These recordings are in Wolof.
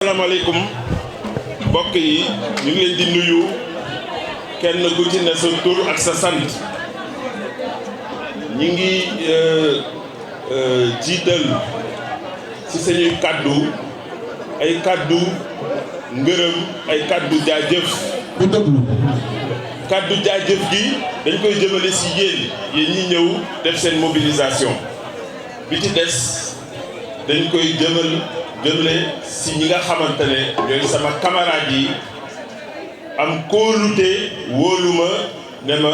Asalaamaaleykum mbokk yi ñu ngi leen di nuyu kenn ku ci ne sa tur ak sa sant ñi ngi jiital ci suñuy kàddu ay kàddu ngërëm ay kàddu jaajëf bu déglu kàddu jaajëf gi dañ koy jëmale ci yéen ñi ñëw def seen mobilisation bi ci des dañ koy jëmale si ñi nga xamante ne ñooy sama camarade yi am kóolute wóoluma ne ma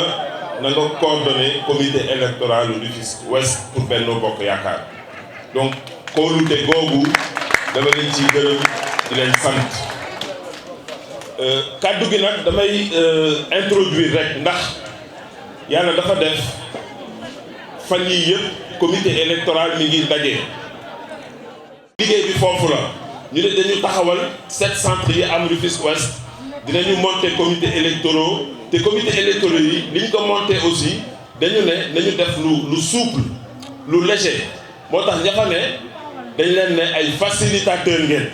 na nga coordonné comité électoral du Rufisque Ouest pour Benno Bokk Yaakaar donc kóolute googu dama leen ciy gërëm di leen sant kaddu gi nag damay introduire rek ndax yàlla dafa def fan yii yëpp comité électoral mi ngi daje. liggéey bi foofu la ñu ne dañu taxawal 7 centres yi am Rufisque Ouest dinañu monter comité électoraux te comité électoraux yi li ñu ko monter aussi dañu ne nañu def lu souple lu léger moo tax ña fa ne dañ leen ne ay facilitateur ngeen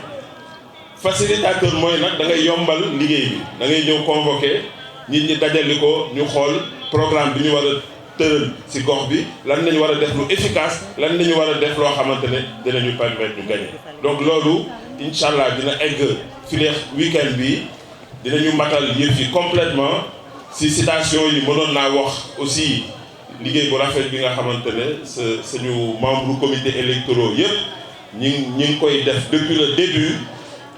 facilitateur mooy nag da ngay yombal liggéey bi da ngay ñëw convoqué nit ñi dajali ko ñu xool programme bi ñu war a tëral ci gox bi lan nañu war a def lu efficace lan nañu war a def loo xamante ne dinañu permettre ñu gagner donc loolu incha allah dina egg fileex week-end bi dinañu matal yëf yi complètement ci citation yi mënoon naa wax aussi liggéey bu rafet bi nga xamante ne suñu membre comité électoraux yëpp ñi ngi koy def depuis le début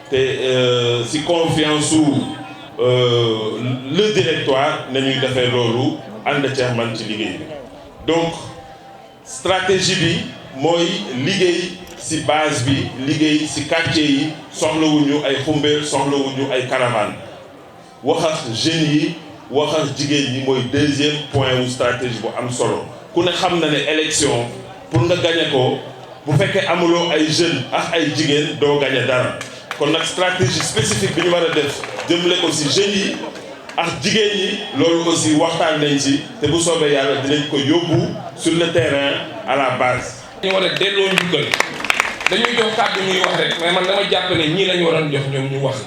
te ci confiance su le directoire nañuy defee loolu ànd ceex man ci liggéey bi donc stratégie bi mooy liggéey ci base bi liggéey ci quartier yi soxlawuñu ay xumbeel soxlawuñu ay caravane wax ak jeunes yi wax ak jigéen ñi mooy deuxième point wu stratégie bu am solo ku ne xam na ne élection pour nga gagné ko bu fekkee amuloo ay jeunes ak ay jigéen doo gagné dara kon nag stratégie spécifique bi ñu war a def jëmale ko ci jeunes yi ak jigéen ñi loolu aussi waxtaan nañ ci te bu soobee yàlla dinañ ko yóbbu sur le terrain à la base. dañu war a delloo njukkal dañuy jox kàddu ñuy wax rek mais man dama jàpp ne ñii lañu waroon jox ñoom ñu wax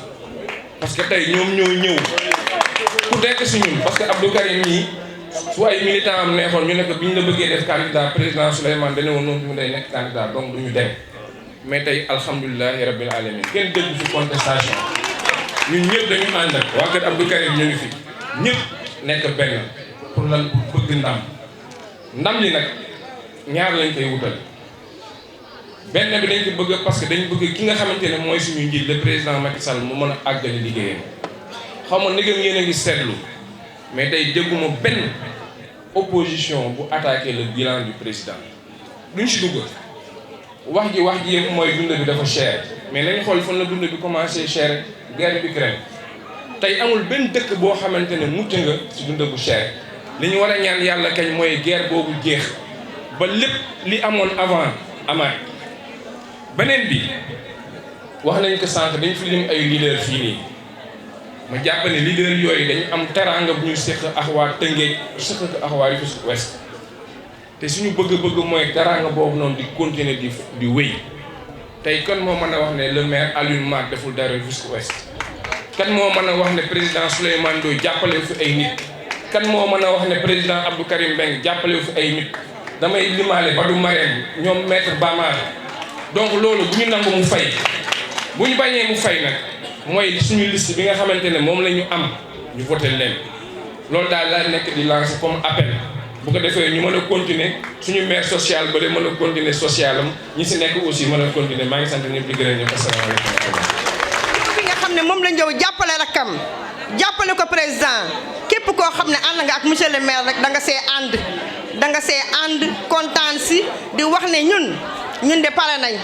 parce que tey ñoom ñoo ñëw ku nekk si ñun parce que Abdou Karim ñii su ay militant am neexoon ñu nekk bi ñu la bëggee def candidat président Souleymane dañu woon noonu day nekk candidat donc du ñu dem mais tey alhamdulilahi rabbil alamin kenn dégg fi contestation. ñun ñëpp dañu ànd ak waa kër Abdou Karim ñu ngi fi ñëpp nekk benn pour lan bëgg ndam li nag ñaar lañ koy wutal benn bi dañ ko bëgg parce que dañ bëgg ki nga xamante ne mooy suñu njiit le président Macky Sall mu mën a àggali liggéeyam xaw ma ndegam yéen a ngi seetlu mais tey dégguma benn opposition bu attaqué le bilan du président duñ si dugg wax ji yëpp mooy dund bi dafa cher mais nañ xool fan la dund bi commencé cher. guerre bi Ukraine tey amul benn dëkk boo xamante ne mucc nga ci dund bu cher li ñu war a ñaan yàlla kañ mooy guerre boobu jeex ba lépp li amoon avant amaat beneen bi wax nañ ko sànq dañ fi lim ay leader fii nii ma jàpp ne leader yooyu dañu am teraanga bu ñu séq ak waa Tëngéej séq ak waa Rufisque Ouest te suñu bëgg-bëgg mooy teraanga boobu noonu di continuer di wéy tey kan moo mën a wax ne le maire Alioune Mar deful dara Rufisque Ouest kan moo mën a wax ne président Souleymane Ndoye jàppale fi ay nit kan moo mën a wax ne président Abdou Karim Mbengue jàppale fi ay nit damay limaale Badou Marème ñoom maître Bamar donc loolu bu ñu nangu mu fay bu ñu bañee mu fay nag mooy suñu liste bi nga xamante ne moom la ñu am ñu voté leen loolu daal laa nekk di lancer comme appel bu ko defee ñu mën a continuer suñu maire social ba de mën a continuer social am ñi si nekk aussi mën a continuer maa ngi sant ñëpp di gërëm ñëpp asalaamaaleykum. bi nga xam ne moom la ñëw jàppale rakam jàppale ko président képp koo xam ne ànd nga ak monsieur le maire rek da nga see ànd kontaan si di wax ne ñun de pare nañ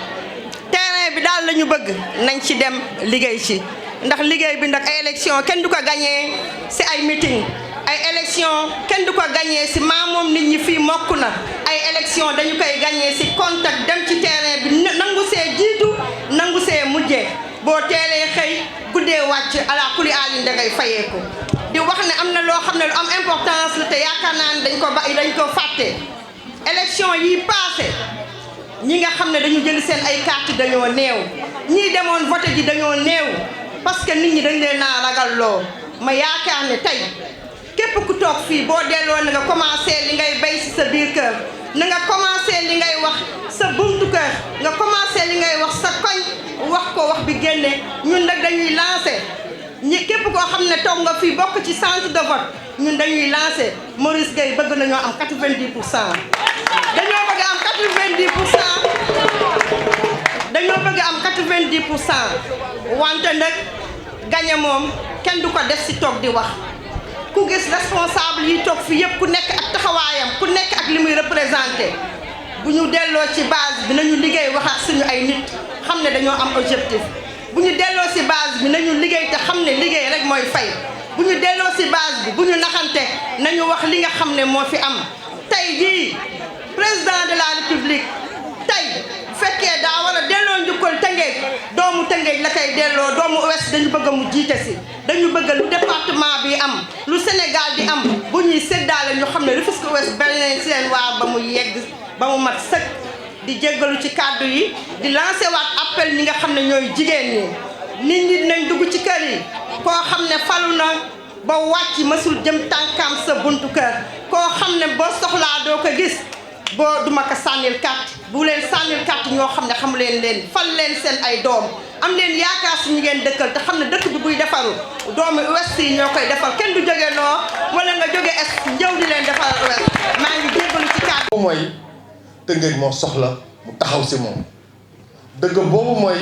terrain bi daal la ñu bëgg nañ ci dem liggéey ci ndax liggéey bi nag ay élection kenn du ko gagné si ay meeting. ay élection kenn du ko gagné si moom nit ñi fii mokk na ay élection dañu koy gagné si contact dem ci terrain bi nangu see jiitu nangu see mujjee boo teelee xëy guddee wàcc ala kuli alin da ngay fayeeku di wax ne am na loo xam ne lu am importance la te yaakaar naa ne dañ ko fàtte élection yi passé ñi nga xam ne dañu jël seen ay carte dañoo néew ñii demoon voté ji dañoo néew parce que nit ñi dañ leen naa ragal loo ma yaakaar ne tey képp ku toog fii boo delloo na nga commencé li ngay bay si sa biir kër na nga commencé li ngay wax sa buntu kër nga commencé li ngay wax sa koñ wax ko wax bi génne ñun nag dañuy lancé ñi képp koo xam ne toog nga fii bokk ci centre de vote ñun dañuy lancé Maurice Gueye bëgg nañoo am 90%. dañoo bëgg am 90%. dañoo bëgg am 90% wante nag gañe moom kenn du ko def si toog di wax ku gis responsable yi toog fi yëpp ku nekk ak taxawaayam ku nekk ak li muy représenté bu ñu delloo ci base bi nañu liggéey wax ak suñu ay nit xam ne dañoo am objectif bu ñu delloo ci base bi nañu liggéey te xam ne liggéey rek mooy fay bu ñu delloo ci base bi bu ñu naxante nañu wax li nga xam ne moo fi am tey jii président de la république tey bu fekkee daa war a delloo njukkal Tëngéej doomu Tëngéej la koy delloo doomu Ouest dañu bëgg mu jiite si dañu bëgg lu département bi am lu Sénégal di am bu ñuy séddaale ñu xam ne Rufisque Ouest beneen seen waar ba mu yegg ba mu mat sëkk di jéggalu ci kàddu yi di lancé waat appel ñi nga xam ne ñooy jigéen ñi nit ñi dinañ dugg ci kër yi koo xam ne falu na ba wàcc mësul jëm tànkam sa buntu kër koo xam ne boo soxlaa doo ko gis boo duma ko sànnil carte bu leen sànnil carte ñoo xam ne xamu leen fal leen seen ay doom am leen yaakaar si ñu ngeen dëkkal te xam ne dëkk bi buy defaru doomu Ouest yi ñoo koy defal kenn du jóge noo wala nga jóge est njëw di leen defal Ouest maa ngi jéggalu ci kàddu mooy Tëngéej moo soxla mu taxaw si moom dëgg boobu mooy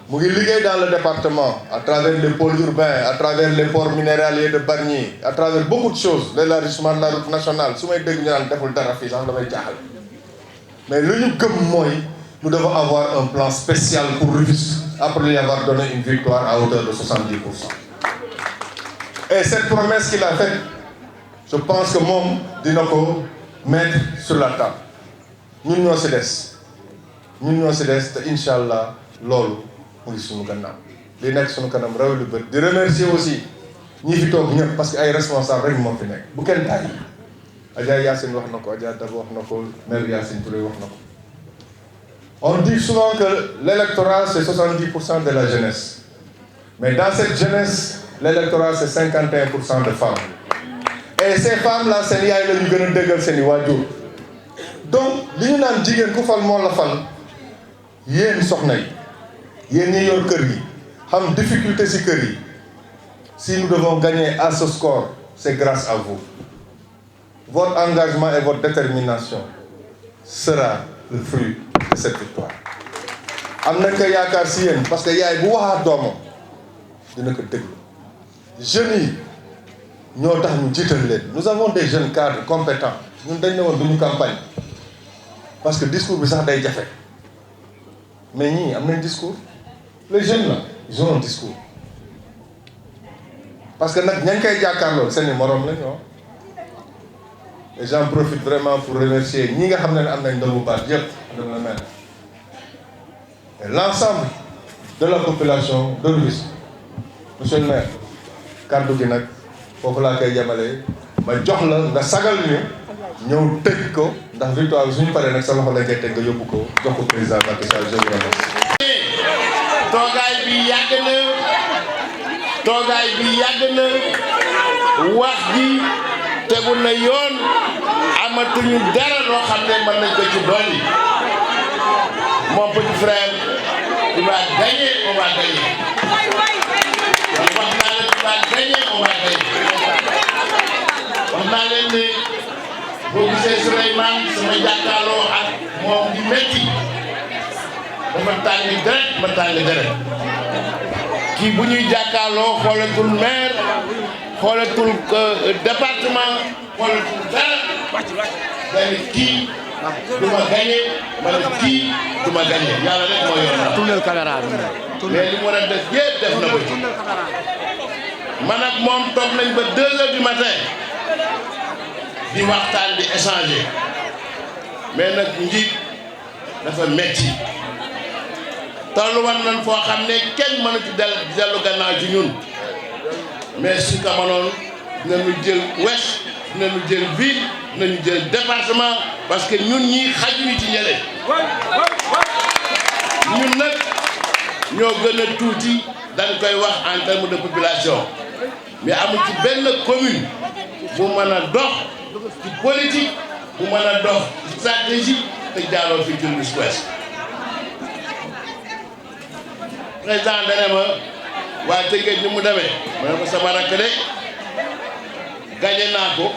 mu ngi liggéey dans le département à travers les pôles urbains à travers les ports minéraliers de Bargny à travers beaucoup de choses l'élargissement de la route nationale su may dégg ñu naan deful dara fii sax damay jaaxal mais lu ñu gëm mooy nous devons avoir un plan spécial pour Rufisque après lui avoir donné une victoire à hauteur de 70%. Et cette promesse qu'il a faite je pense que moom dina ko mettre sur la table ñun ñoo si des te incha allah loolu mu ngi suñu gannaaw li nekk suñu kanam raw lu bët di remercier aussi ñi fi toog ñëpp parce que ay responsable rek moo fi nekk bu kenn tàyyi Adja Yacine wax na ko Adja Dabo wax na ko maire Yacine Touré wax na ko on dit souvent que l'électorat c'est 70% de la jeunesse mais dans cette jeunesse l'électorat c'est 51% de femmes et ces femmes là seen yaay la ñu gën a déggal seen i waajur donc li ñu naan jigéen ku fal moo la fal yéen soxna yi yéen ñi yor kër yi xam difficulté ci kër yi si nous devons gagner à ce score c'est grâce à vous votre engagement et votre détermination sera le fruit de cette victoire am nañ ko yaakaar ci yéen parce que yaay bu waxaat doomam dina ko déglu jeunes yi ñoo tax ñu jiital leen nous avons des jeunes cadres compétents ñun dañ ne woon duñu campagne parce que discours bi sax day jafe mais ñii am nañ discours les jeunes là ils ont un discours parce que nag ñañ koy jàkkaarloo seen i morom la ñoo et j'en profite vraiment pour remercier ñi nga xam ne am nañ ndombu baat yëpp madame la maire et l'ensemble de la population de Rufisque monsieur le maire kàddu gi nag foofu laa koy jàmmalee ma jox la nga sagal ñu ñëw tëj ko ndax victoire bi suñu paree nag sa loxo lañ koy teg nga yóbbu ko jox ko président Macky Sall je vous remercie. toogaay bi yàgg na wax ji tegu na yoon amatuñu dara loo xam ne mën nañ ko ci dolli mon petit frère tu vas gagner on va gagner wax naa leen tu vas gagner on va gagner wax naa leen ne boo gisee Souleymane sama jàkkaarloo ak moom di métti dafa tàng deret ma tàng deret kii bu ñuy jàkkaarloo xoolatul maire xoolatul département xoolatul dara dañ kii du ma gagné ma ne kii du ma gagné yàlla rek moo yor na tournel caméra mais li mu war a def yëpp def na ko man ak moom toog nañ ba 2 heures du matin di waxtaan di échanger mais nag njiit dafa metti tollu wan nañ foo xam ne kenn mënu ci dellu gannaaw ci ñun mais su ko mënoon dinañu jël Ouest dinañu jël ville dinañu jël département parce que ñun ñii xajuñu ci ñële ñun nag ñoo gën a tuuti dañ koy wax en terme de population mais amul ci benn commune bu mën a dox ci politique bu mën a dox ci stratégie te jaaroo fi ci Rufisque Ouest. président dane ma waa Tëngéej ni mu demee ma ne ko sama rakk de gañe naa ko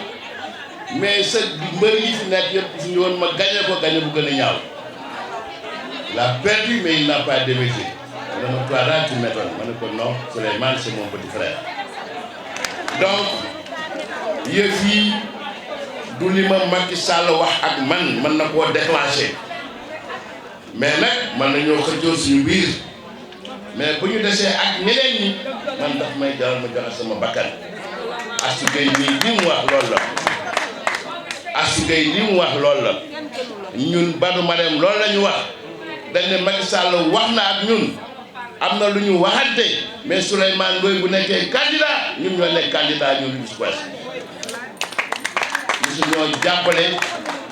mais sa mbër yi fi nekk yëpp suñu woon ma gañe ko gañe bu gën a ñaaw il a perdu mais il n'a pas démérité. ma ne ma toi là tu m'étonnes ma ne ko non Souleymane c'est mon petit frère. donc yëf yi du li ma Macky Sall wax ak man mën na koo déclencher mais nag mën nañoo xëccoo suñu biir mais bu ñu desee ak ñeneen ñi man daf may jaral ma joxe sama bakkan. Astou Gueye nii li mu wax loolu la Astou Gueye li mu wax loolu la ñun Badou Marème loolu la ñu wax dañ ne Macky Sall wax na ak ñun am na lu ñu waxante mais Souleymane Ndoye bu nekkee candidat ñun ñoo nekk candidat ñun Rufisque Ouest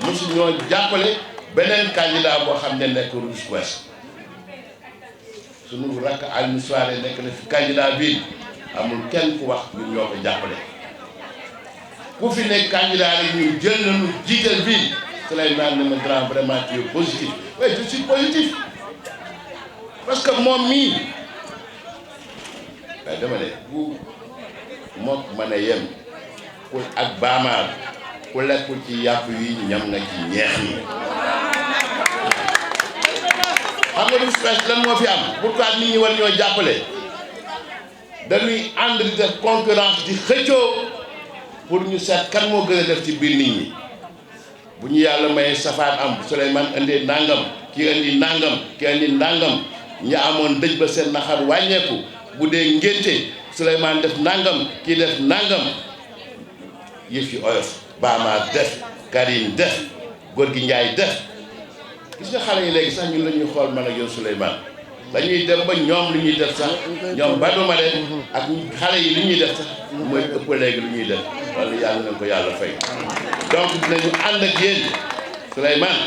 mosu ñoo jàppale beneen candidat boo xam ne nekk Rufisque Ouest suñu rakk Alioune Souaré nekk na fi candidat bi amul kenn ku wax ñun ñoo ko jàppale ku fi nekk candidat rek ñu jël nañu jiital bi Souleymane ne ma grand vraiment tu es positif. Oui, je suis positif parce que moom mii dama ne ku mook mën a yem ku ak baamaar ku lekkul ci yàpp yi ñam nga ci ñeex ñi. xam nga Rufisque Ouest lan moo fi am pourquoi nit ñi war ñoo jàppale dañuy ànd di def concurrence di xëccoo pour ñu seet kan moo gën a def ci biir nit ñi bu ñu yàlla mayee safaan am Souleymane indee nangam kii indi nangam kii indi nangam ñi amoon dëj ba seen naxar wàññeeku bu dee ngénte Souleymane def nangam kii def nangam yëf yi oyof Bama def Karim def góor gi Njaay def gis nga xale yi léegi sax ñun la ñuy xool man ak yow Souleymane dañuy dem ba ñoom lu ñuy def sax ñoom Badou Marème ak xale yi lu ñuy def sax mooy ëpp léegi lu ñuy def wala yàlla nañ ko yàlla fay donc dinañu ànd ak yéen Souleymane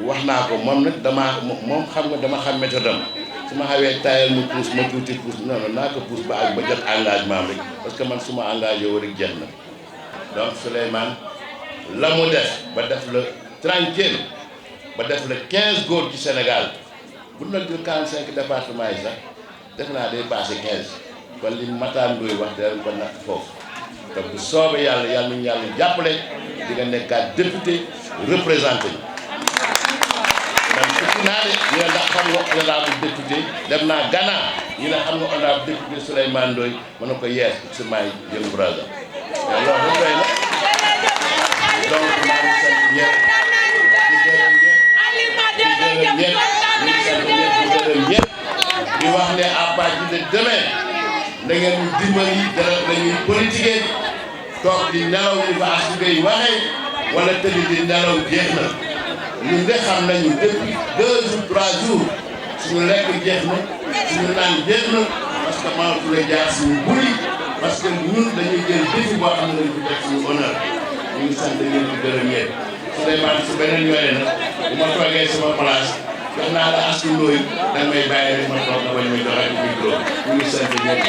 wax naa ko moom nag moom xam nga dama xam méthode am su ma xawee tayal mu puus ma tuuti puus non non naa ko puus ba ak ba jot engagement rek parce que man su ma engagé wu rek jeex na donc Souleymane la mu def ba def la 30e ba def la 15 góor ci Sénégal bu ñu la jël 45 départements yi sax def naa day passé 15 kon li Matar Ndoye wax dëgg ko natt foofu te bu soobee yàlla yàlla nañu yàlla jàppale di nga nekkaat député représenté ñu. man fukki naa de ñu ne ndax xam nga honorable député dem naa Ghana ñu ne xam nga honorable député Souleymane Ndoye mën na ko yees ci my young brother mais loolu rek doy na donc maa ngi sant ñëpp di wax ne à partir de demain da ngeen ñu dimbali dara dañuy politiquer toog di nelaw ñu ko Astou Gueye waxee wala tëdd di nelaw jeex na ñun de xam nañu depuis 2 jours 3 jours suñu lekk jeex na suñu naan jeex na parce que maa ngi jaar suñu buri parce que ñun dañuy jël défi boo xam ne dañu ko def suñu honneur ñu ngi sant ngeen di gërëm yéen Souleymane su beneen yoonee nag bu ma toogee sama place jox naa la Astou Ndoye da may bàyyi rek ma toog nga bañ ma joxe micro ñu ngi sant ñëpp